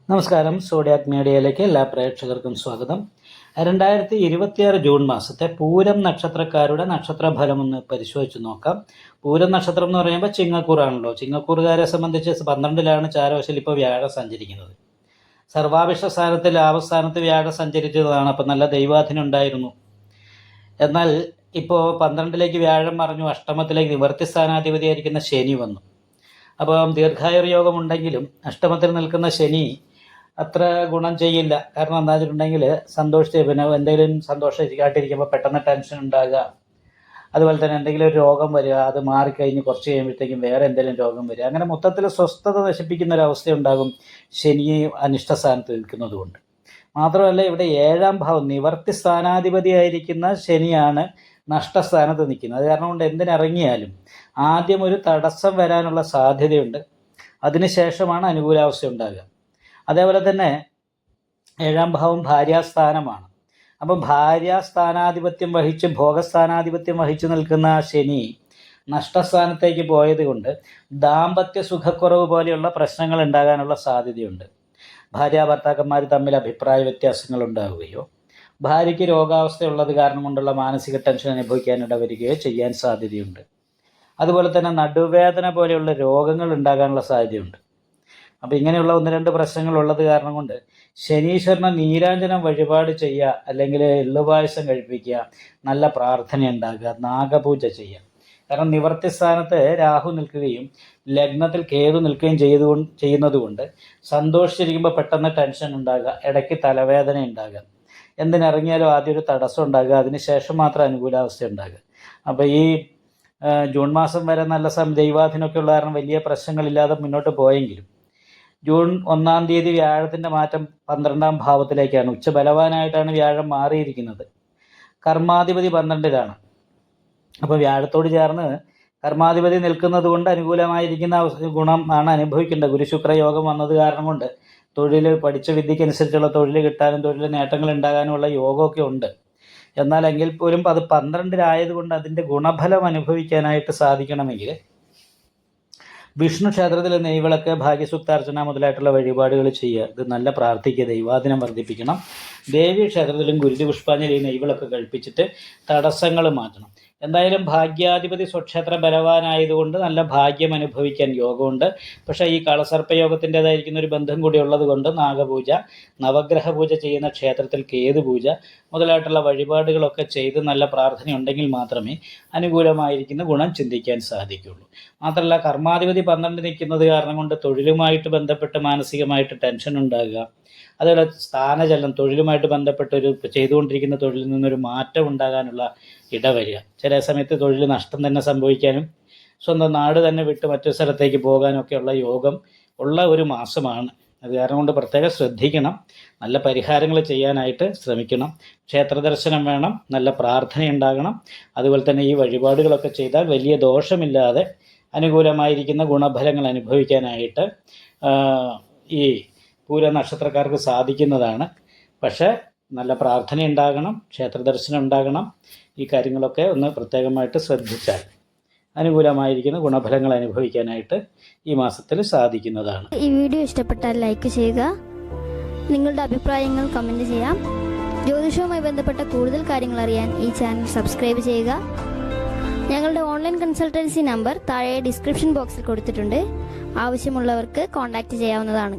നമസ്കാരം. സോഡിയാക് മീഡിയയിലേക്ക് എല്ലാ പ്രേക്ഷകർക്കും സ്വാഗതം. 2026 ജൂൺ മാസത്തെ പൂരം നക്ഷത്രക്കാരുടെ നക്ഷത്രഫലം ഒന്ന് പരിശോധിച്ച് നോക്കാം. പൂരം നക്ഷത്രം എന്ന് പറയുമ്പോൾ ചിങ്ങക്കൂറാണല്ലോ. ചിങ്ങക്കൂറുകാരെ സംബന്ധിച്ച് 12ലാണ് ചാരവശൽ ഇപ്പോൾ വ്യാഴം സഞ്ചരിക്കുന്നത്. സർവാഭിഷ്ട സ്ഥാനത്ത് ലാഭസ്ഥാനത്ത് വ്യാഴം സഞ്ചരിച്ചതാണ്. അപ്പം നല്ല ദൈവാധീനം ഉണ്ടായിരുന്നു. എന്നാൽ ഇപ്പോൾ 12ലേക്ക് വ്യാഴം മറിഞ്ഞു, അഷ്ടമത്തിലേക്ക് നിവർത്തി സ്ഥാനാധിപതിയായിരിക്കുന്ന ശനി വന്നു. അപ്പം ദീർഘായുർയോഗമുണ്ടെങ്കിലും അഷ്ടമത്തിൽ നിൽക്കുന്ന ശനി അത്ര ഗുണം ചെയ്യില്ല. കാരണം എന്താ വെച്ചിട്ടുണ്ടെങ്കിൽ പിന്നെ എന്തെങ്കിലും സന്തോഷമായിട്ടിരിക്കുമ്പോൾ പെട്ടെന്ന് ടെൻഷൻ ഉണ്ടാകുക, അതുപോലെ തന്നെ എന്തെങ്കിലും ഒരു രോഗം വരിക, അത് മാറിക്കഴിഞ്ഞ് കുറച്ച് കഴിയുമ്പോഴത്തേക്കും വേറെ എന്തെങ്കിലും രോഗം വരിക, അങ്ങനെ മൊത്തത്തിൽ സ്വസ്ഥത നശിപ്പിക്കുന്ന ഒരവസ്ഥയുണ്ടാകും ശനി അനിഷ്ട സ്ഥാനത്ത് നിൽക്കുന്നത് കൊണ്ട്. മാത്രമല്ല ഇവിടെ 7ാം ഭാവം നിവർത്തി സ്ഥാനാധിപതിയായിരിക്കുന്ന ശനിയാണ് നഷ്ടസ്ഥാനത്ത് നിൽക്കുന്നത്. അത് കാരണം കൊണ്ട് എന്തിനിറങ്ങിയാലും ആദ്യം ഒരു തടസ്സം വരാനുള്ള സാധ്യതയുണ്ട്, അതിനുശേഷമാണ് അനുകൂലാവസ്ഥ ഉണ്ടാകുക. അതേപോലെ തന്നെ 7ാം ഭാവം ഭാര്യാസ്ഥാനമാണ്. അപ്പം ഭാര്യാസ്ഥാനാധിപത്യം വഹിച്ച് ഭോഗസ്ഥാനാധിപത്യം വഹിച്ചു നിൽക്കുന്ന ശനി നഷ്ടസ്ഥാനത്തേക്ക് പോയത് കൊണ്ട് ദാമ്പത്യ സുഖക്കുറവ് പോലെയുള്ള പ്രശ്നങ്ങൾ ഉണ്ടാകാനുള്ള സാധ്യതയുണ്ട്. ഭാര്യാഭർത്താക്കന്മാർ തമ്മിൽ അഭിപ്രായ വ്യത്യാസങ്ങൾ ഉണ്ടാവുകയോ ഭാര്യയ്ക്ക് രോഗാവസ്ഥയുള്ളത് കാരണം കൊണ്ടുള്ള മാനസിക ടെൻഷൻ അനുഭവിക്കാനിട വരികയോ ചെയ്യാൻ സാധ്യതയുണ്ട്. അതുപോലെ തന്നെ നടുവേദന പോലെയുള്ള രോഗങ്ങൾ ഉണ്ടാകാനുള്ള സാധ്യതയുണ്ട്. അപ്പോൾ ഇങ്ങനെയുള്ള 1-2 പ്രശ്നങ്ങൾ ഉള്ളത് കാരണം കൊണ്ട് ശനീശ്വരനെ നീരാഞ്ജനം വഴിപാട് ചെയ്യുക, അല്ലെങ്കിൽ എള്ളുപായസം കഴിപ്പിക്കുക, നല്ല പ്രാർത്ഥന ഉണ്ടാകുക, നാഗപൂജ ചെയ്യുക. കാരണം നിവർത്തി സ്ഥാനത്ത് രാഹു നിൽക്കുകയും ലഗ്നത്തിൽ കേതു നിൽക്കുകയും ചെയ്യുന്നത് കൊണ്ട് സന്തോഷിച്ചിരിക്കുമ്പോൾ പെട്ടെന്ന് ടെൻഷൻ ഉണ്ടാകുക, ഇടയ്ക്ക് തലവേദന ഉണ്ടാകുക, എന്തിനിറങ്ങിയാലും ആദ്യം ഒരു തടസ്സം ഉണ്ടാകുക, അതിനുശേഷം മാത്രം അനുകൂലാവസ്ഥ ഉണ്ടാകുക. അപ്പോൾ ഈ ജൂൺ മാസം വരെ നല്ല ദൈവാധീനമൊക്കെ ഉള്ള കാരണം വലിയ പ്രശ്നങ്ങളില്ലാതെ മുന്നോട്ട് പോയെങ്കിലും ജൂൺ 1-ാം തീയതി വ്യാഴത്തിൻ്റെ മാറ്റം 12ാം ഭാവത്തിലേക്കാണ്. ഉച്ചബലവാനായിട്ടാണ് വ്യാഴം മാറിയിരിക്കുന്നത്. കർമാധിപതി 12ലാണ്. അപ്പോൾ വ്യാഴത്തോട് ചേർന്ന് കർമാധിപതി നിൽക്കുന്നത് കൊണ്ട് അനുകൂലമായിരിക്കുന്ന ഗുണം ആണ് അനുഭവിക്കേണ്ടത്. ഗുരുശുക്ര യോഗം വന്നത് കാരണം കൊണ്ട് തൊഴിൽ, പഠിച്ച വിദ്യക്കനുസരിച്ചുള്ള തൊഴിൽ കിട്ടാനും തൊഴിൽ നേട്ടങ്ങൾ ഉണ്ടാകാനുമുള്ള യോഗമൊക്കെ ഉണ്ട്. എന്നാൽ എങ്കിൽ പോലും അത് 12-ലായതുകൊണ്ട് അതിൻ്റെ ഗുണഫലം അനുഭവിക്കാനായിട്ട് സാധിക്കണമെങ്കിൽ വിഷ്ണു ക്ഷേത്രത്തിൽ നെയ്വിളക്ക്, ഭാഗ്യസൂക്താർച്ചന മുതലായിട്ടുള്ള വഴിപാടുകൾ ചെയ്യുക. ഇത് നല്ല പ്രാർത്ഥിക്കുക, ദൈവാധീനം വർദ്ധിപ്പിക്കണം. ദേവീ ക്ഷേത്രത്തിലും ഗുരുതി പുഷ്പാഞ്ജലി നെയ്വിളക്ക് കഴിപ്പിച്ചിട്ട് തടസ്സങ്ങൾ മാറ്റണം. എന്തായാലും ഭാഗ്യാധിപതി സ്വക്ഷേത്ര ബലവാനായതുകൊണ്ട് നല്ല ഭാഗ്യം അനുഭവിക്കാൻ യോഗമുണ്ട്. പക്ഷേ ഈ കളസർപ്പയോഗത്തിൻ്റെതായിരിക്കുന്ന ഒരു ബന്ധം കൂടി ഉള്ളത് കൊണ്ട് നാഗപൂജ, നവഗ്രഹ പൂജ ചെയ്യുന്ന ക്ഷേത്രത്തിൽ കേതുപൂജ മുതലായിട്ടുള്ള വഴിപാടുകളൊക്കെ ചെയ്ത് നല്ല പ്രാർത്ഥന ഉണ്ടെങ്കിൽ മാത്രമേ അനുകൂലമായിരിക്കുന്ന ഗുണം ചിന്തിക്കാൻ സാധിക്കുകയുള്ളൂ. മാത്രമല്ല കർമാധിപതി 12 നിൽക്കുന്നത് കാരണം കൊണ്ട് തൊഴിലുമായിട്ട് ബന്ധപ്പെട്ട് മാനസികമായിട്ട് ടെൻഷൻ ഉണ്ടാകുക, അതുപോലെ സ്ഥാനചലനം, തൊഴിലുമായിട്ട് ബന്ധപ്പെട്ട് ചെയ്തുകൊണ്ടിരിക്കുന്ന തൊഴിലിൽ നിന്നൊരു മാറ്റം ഉണ്ടാകാനുള്ള ഇടവരിക. ചില സമയത്ത് തൊഴിൽ നഷ്ടം തന്നെ സംഭവിക്കാനും സ്വന്തം നാട് തന്നെ വിട്ട് മറ്റൊരു സ്ഥലത്തേക്ക് പോകാനൊക്കെയുള്ള യോഗം ഉള്ള ഒരു മാസമാണ്. അത് കാരണം കൊണ്ട് പ്രത്യേകം ശ്രദ്ധിക്കണം, നല്ല പരിഹാരങ്ങൾ ചെയ്യാനായിട്ട് ശ്രമിക്കണം. ക്ഷേത്ര ദർശനം വേണം, നല്ല പ്രാർത്ഥന ഉണ്ടാകണം. അതുപോലെ തന്നെ ഈ വഴിപാടുകളൊക്കെ ചെയ്താൽ വലിയ ദോഷമില്ലാതെ അനുകൂലമായിരിക്കുന്ന ഗുണഫലങ്ങൾ അനുഭവിക്കാനായിട്ട് ഈ പൂര നക്ഷത്രക്കാർക്ക് സാധിക്കുന്നതാണ്. പക്ഷേ നല്ല പ്രാർത്ഥന ഉണ്ടാകണം, ക്ഷേത്ര ദർശനം ഉണ്ടാകണം. ഈ കാര്യങ്ങളൊക്കെ ഒന്ന് പ്രത്യേകമായിട്ട് ശ്രദ്ധിച്ചാൽ അനുകൂലമായിരിക്കുന്ന ഗുണഫലങ്ങൾ അനുഭവിക്കാനായിട്ട് ഈ മാസത്തിൽ സാധിക്കുന്നതാണ്. ഈ വീഡിയോ ഇഷ്ടപ്പെട്ടാൽ ലൈക്ക് ചെയ്യുക, നിങ്ങളുടെ അഭിപ്രായങ്ങൾ കമൻറ്റ് ചെയ്യാം. ജ്യോതിഷവുമായി ബന്ധപ്പെട്ട കൂടുതൽ കാര്യങ്ങൾ അറിയാൻ ഈ ചാനൽ സബ്സ്ക്രൈബ് ചെയ്യുക. ഞങ്ങളുടെ ഓൺലൈൻ കൺസൾട്ടൻസി നമ്പർ താഴെ ഡിസ്ക്രിപ്ഷൻ ബോക്സിൽ കൊടുത്തിട്ടുണ്ട്. ആവശ്യമുള്ളവർക്ക് കോൺടാക്റ്റ് ചെയ്യാവുന്നതാണ്.